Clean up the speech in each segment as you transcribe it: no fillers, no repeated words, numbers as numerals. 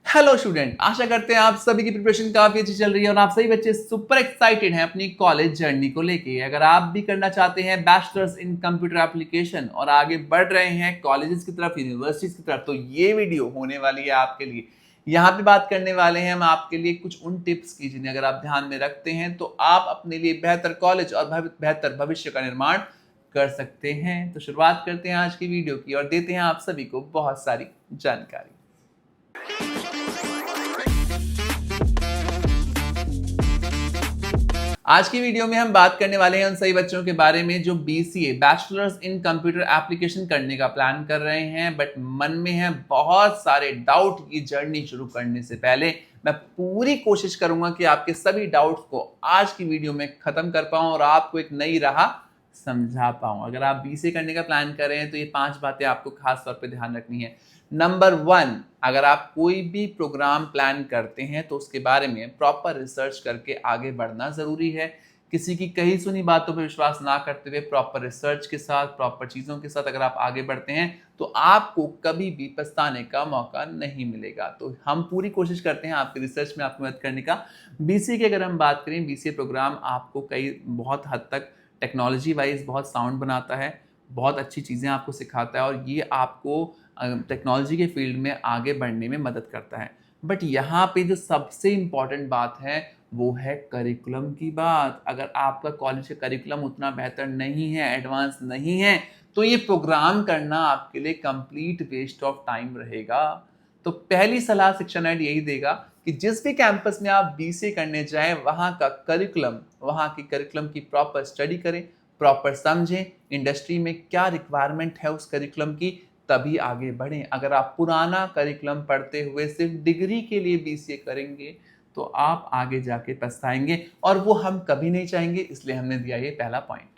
Hello student, आशा करते हैं आप सभी की प्रिपरेशन काफी अच्छी चल रही है और आप सभी बच्चे सुपर एक्साइटेड हैं अपनी कॉलेज जर्नी को लेके। अगर आप भी करना चाहते हैं बैचलर्स इन कंप्यूटर एप्लीकेशन और आगे बढ़ रहे हैं कॉलेजेस की तरफ, यूनिवर्सिटीज की तरफ, तो ये वीडियो होने वाली है आपके लिए। यहाँ पे बात करने वाले हैं हम आपके लिए कुछ उन टिप्स की जिन्हें अगर आप ध्यान में रखते हैं तो आप अपने लिए बेहतर कॉलेज और बेहतर भविष्य का निर्माण कर सकते हैं। तो शुरुआत करते हैं आज की वीडियो की और देते हैं आप सभी को बहुत सारी जानकारी। आज की वीडियो में हम बात करने वाले हैं उन सभी बच्चों के बारे में जो BCA bachelors in computer application करने का प्लान कर रहे हैं बट मन में है बहुत सारे डाउट। ये जर्नी शुरू करने से पहले मैं पूरी कोशिश करूंगा कि आपके सभी डाउट्स को आज की वीडियो में खत्म कर पाऊं और आपको एक नई राह समझा पाऊं। अगर आप बीसीए करने का प्लान कर रहे हैं तो ये 5 बातें आपको खास तौर पे ध्यान रखनी है। नंबर 1, अगर आप कोई भी प्रोग्राम प्लान करते हैं तो उसके बारे में प्रॉपर रिसर्च करके आगे बढ़ना जरूरी है। किसी की कही सुनी बातों पर विश्वास ना करते हुए प्रॉपर रिसर्च के साथ, प्रॉपर चीजों के साथ अगर आप आगे बढ़ते हैं तो आपको कभी भी पछताने का मौका नहीं मिलेगा। तो हम पूरी कोशिश करते हैं आपके रिसर्च में आपकी मदद करने का। बीसीए की अगर हम बात करें, बीसीए प्रोग्राम आपको कई बहुत हद तक टेक्नोलॉजी वाइज बहुत साउंड बनाता है, बहुत अच्छी चीज़ें आपको सिखाता है और ये आपको टेक्नोलॉजी के फील्ड में आगे बढ़ने में मदद करता है। बट यहाँ पे जो सबसे इम्पॉर्टेंट बात है वो है करिकुलम की बात। अगर आपका कॉलेज का करिकुलम उतना बेहतर नहीं है, एडवांस नहीं है, तो ये प्रोग्राम करना आपके लिए कंप्लीट वेस्ट ऑफ टाइम रहेगा। तो पहली सलाह शिक्षा नेट यही देगा कि जिस भी कैंपस में आप बीसीए करने जाएं वहाँ का करिकुलम, वहाँ की करिकुलम की प्रॉपर स्टडी करें, प्रॉपर समझें इंडस्ट्री में क्या रिक्वायरमेंट है उस करिकुलम की, तभी आगे बढ़ें। अगर आप पुराना करिकुलम पढ़ते हुए सिर्फ डिग्री के लिए बीसीए करेंगे तो आप आगे जाके पछताएंगे और वो हम कभी नहीं चाहेंगे, इसलिए हमने दिया ये पहला पॉइंट।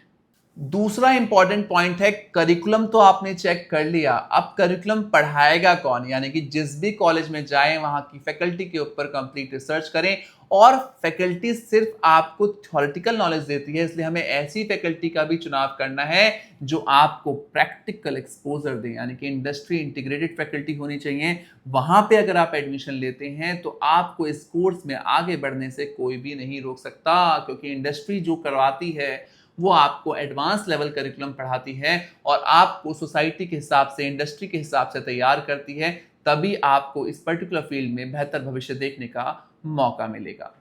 दूसरा इंपॉर्टेंट पॉइंट है करिकुलम तो आपने चेक कर लिया, अब करिकुलम पढ़ाएगा कौन, यानी कि जिस भी कॉलेज में जाएं वहां की फैकल्टी के ऊपर कंप्लीट रिसर्च करें। और फैकल्टी सिर्फ आपको थ्योरेटिकल नॉलेज देती है, इसलिए हमें ऐसी फैकल्टी का भी चुनाव करना है जो आपको प्रैक्टिकल एक्सपोजर दे, यानी कि इंडस्ट्री इंटीग्रेटेड फैकल्टी होनी चाहिए। वहां पे अगर आप एडमिशन लेते हैं तो आपको इस कोर्स में आगे बढ़ने से कोई भी नहीं रोक सकता, क्योंकि इंडस्ट्री जो करवाती है वो आपको एडवांस लेवल करिकुलम पढ़ाती है और आपको सोसाइटी के हिसाब से, इंडस्ट्री के हिसाब से तैयार करती है। तभी आपको इस पर्टिकुलर फील्ड में बेहतर भविष्य देखने का मौका मिलेगा।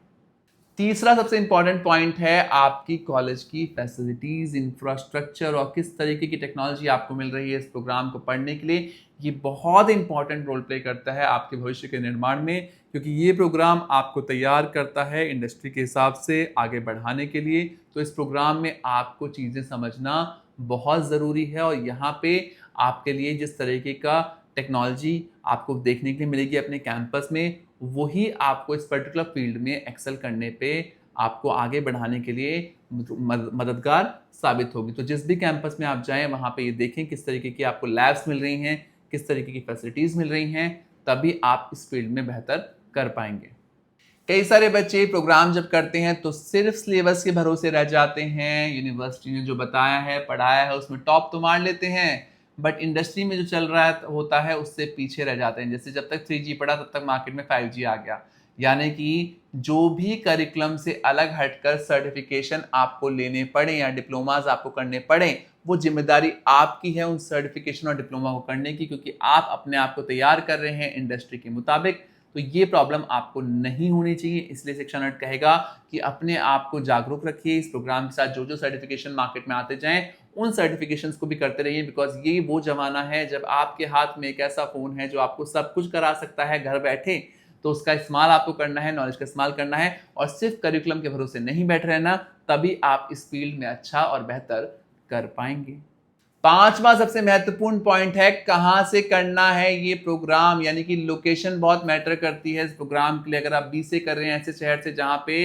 तीसरा सबसे इंपॉर्टेंट पॉइंट है आपकी कॉलेज की फैसिलिटीज, इंफ्रास्ट्रक्चर और किस तरीके की टेक्नोलॉजी आपको मिल रही है इस प्रोग्राम को पढ़ने के लिए। ये बहुत इंपॉर्टेंट रोल प्ले करता है आपके भविष्य के निर्माण में, क्योंकि ये प्रोग्राम आपको तैयार करता है इंडस्ट्री के हिसाब से आगे बढ़ाने के लिए। तो इस प्रोग्राम में आपको चीज़ें समझना बहुत ज़रूरी है और यहाँ पे आपके लिए जिस तरीके का टेक्नोलॉजी आपको देखने के लिए मिलेगी अपने कैंपस में, वही आपको इस पर्टिकुलर फील्ड में एक्सेल करने पे, आपको आगे बढ़ाने के लिए मददगार साबित होगी। तो जिस भी कैंपस में आप जाएं वहाँ पे ये देखें किस तरीके की आपको लैब्स मिल रही हैं, किस तरीके की फैसिलिटीज़ मिल रही हैं, तभी आप इस फील्ड में बेहतर कर पाएंगे। कई सारे बच्चे प्रोग्राम जब करते हैं तो सिर्फ सिलेबस के भरोसे रह जाते हैं। यूनिवर्सिटी ने जो बताया है, पढ़ाया है, उसमें टॉप तो मार लेते हैं, बट इंडस्ट्री में जो चल रहा है होता है उससे पीछे रह जाते हैं। जैसे जब तक 3G पढ़ा तब तक मार्केट में 5G आ गया। यानी कि जो भी करिकुलम से अलग हटकर सर्टिफिकेशन आपको लेने पड़े या डिप्लोमाज आपको करने पड़े, वो जिम्मेदारी आपकी है उन सर्टिफिकेशन और डिप्लोमा को करने की, क्योंकि आप अपने आप को तैयार कर रहे हैं इंडस्ट्री के मुताबिक। तो ये प्रॉब्लम आपको नहीं होनी चाहिए, इसलिए शिक्षा नेट कहेगा कि अपने आप को जागरूक रखिए। इस प्रोग्राम के साथ जो जो सर्टिफिकेशन मार्केट में आते जाएं उन सर्टिफिकेशंस को भी करते रहिए, बिकॉज ये वो जमाना है जब आपके हाथ में एक ऐसा फोन है जो आपको सब कुछ करा सकता है घर बैठे। तो उसका इस्तेमाल आपको करना है, नॉलेज का इस्तेमाल करना है और सिर्फ करिकुलम के भरोसे नहीं बैठ रहना, तभी आप इस फील्ड में अच्छा और बेहतर कर पाएंगे। पांचवा सबसे महत्वपूर्ण पॉइंट है कहां से करना है ये प्रोग्राम, यानी कि लोकेशन बहुत मैटर करती है इस प्रोग्राम के लिए। अगर आप बीसीए कर रहे हैं ऐसे शहर से जहां पे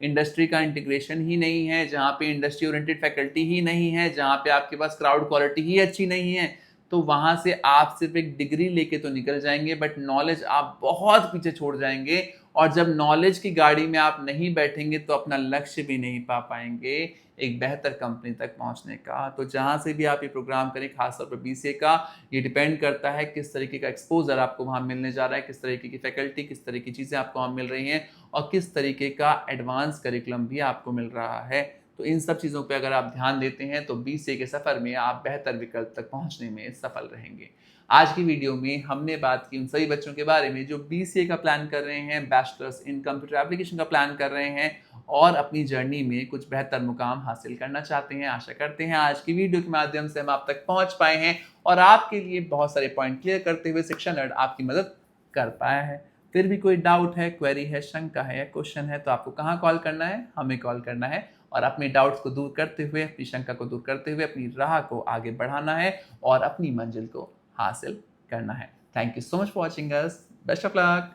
इंडस्ट्री का इंटीग्रेशन ही नहीं है, जहां पे इंडस्ट्री ओरिएंटेड फैकल्टी ही नहीं है, जहां पे आपके पास क्राउड क्वालिटी ही अच्छी नहीं है, तो वहां से आप सिर्फ एक डिग्री लेके तो निकल जाएंगे बट नॉलेज आप बहुत पीछे छोड़ जाएंगे और जब नॉलेज की गाड़ी में आप नहीं बैठेंगे तो अपना लक्ष्य भी नहीं पा पाएंगे एक बेहतर कंपनी तक पहुंचने का। तो जहां से भी आप ये प्रोग्राम करें, खासतौर पर बीसीए का, ये डिपेंड करता है किस तरीके का एक्सपोजर आपको वहां मिलने जा रहा है, किस तरीके की फैकल्टी, किस तरह की चीज़ें आपको वहां मिल रही हैं और किस तरीके का एडवांस करिकुलम भी आपको मिल रहा है। तो इन सब चीज़ों पे अगर आप ध्यान देते हैं तो बीसीए के सफ़र में आप बेहतर विकल्प तक पहुंचने में सफल रहेंगे। आज की वीडियो में हमने बात की उन सभी बच्चों के बारे में जो बीसीए का प्लान कर रहे हैं, बैचलर्स इन कंप्यूटर एप्लीकेशन का प्लान कर रहे हैं और अपनी जर्नी में कुछ बेहतर मुकाम हासिल करना चाहते हैं। आशा करते हैं आज की वीडियो के माध्यम से हम आप तक पहुंच पाए हैं और आपके लिए बहुत सारे पॉइंट क्लियर करते हुए शिक्षा नर्ड आपकी मदद कर पाया है। फिर भी कोई डाउट है, क्वेरी है, शंका है या क्वेश्चन है तो आपको कहाँ कॉल करना है? हमें कॉल करना है और अपने डाउट्स को दूर करते हुए, अपनी शंका को दूर करते हुए अपनी राह को आगे बढ़ाना है और अपनी मंजिल को हासिल करना है। Thank you so much for watching us. Best of luck.